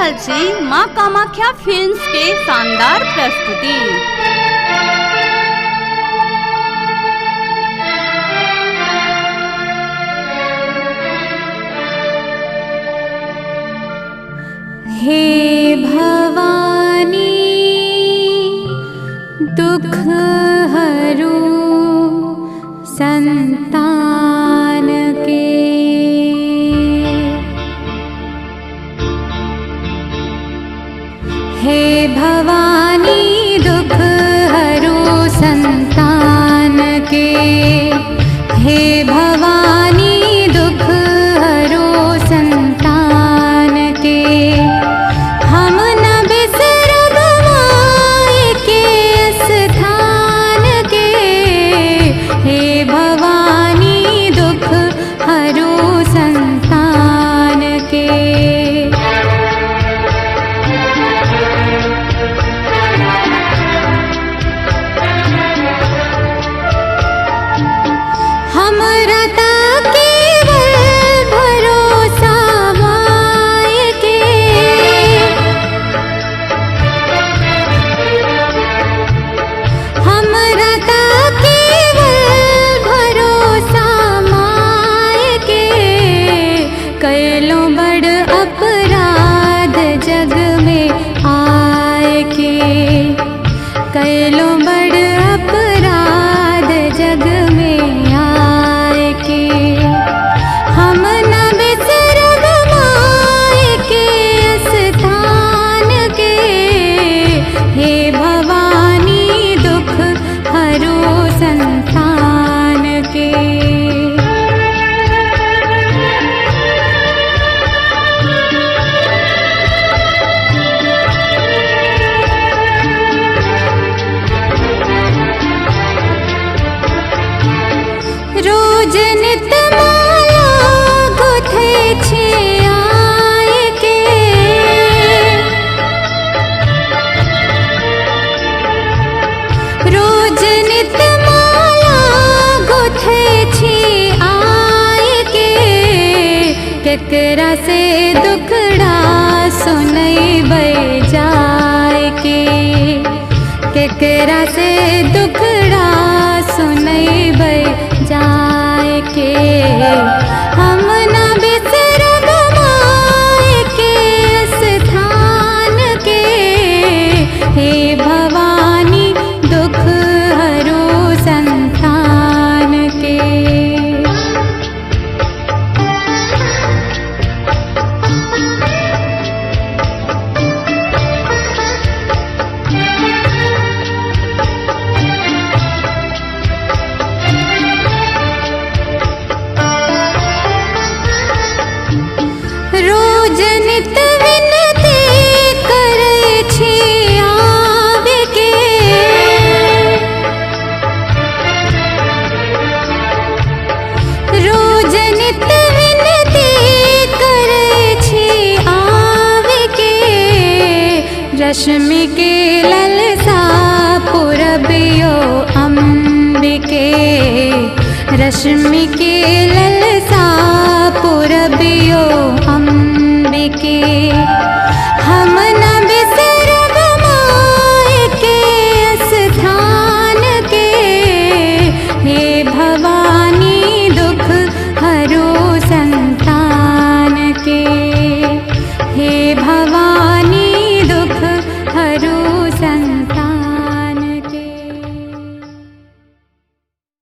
रहल छी माँ कामाख्या फिल्म्स के शानदार प्रस्तुति। हे भवानी दुख हरू संतान के, हे भवानी दुख हरू संतान के, हे भवानी दुख हरू संतान के। हम न बिसरब माई के स्थान के, हे भवानी दुख हरू संतान के। हमरा ता केवल भरोसा माई के, हमरा ता केवल भरोसा माई के। कैलो बड़ अपराध जग में आए के, कैलो बड़ अपराध जग में आए के। हम न बिसरब माई के स्थान के, हे भवानी दुख हरू संतान के। रोज नित माला गुथे छी आए के, रोज नित माला गुथे छी आए के। केकरा से दुखड़ा सुनैबै जाय के, केकरा से दुखड़ा सुनैबै जाय के। हम न बिसरब माई के स्थान के, हे भवानी दुख हरू संतान के। रोज नित विनती करै छी आवे के, रोज नित विनती करै छी आवे के। रश्मि के ललसा पुरबियो अम्बिके, रश्मि के ललसा पुरबियो अम्बिके।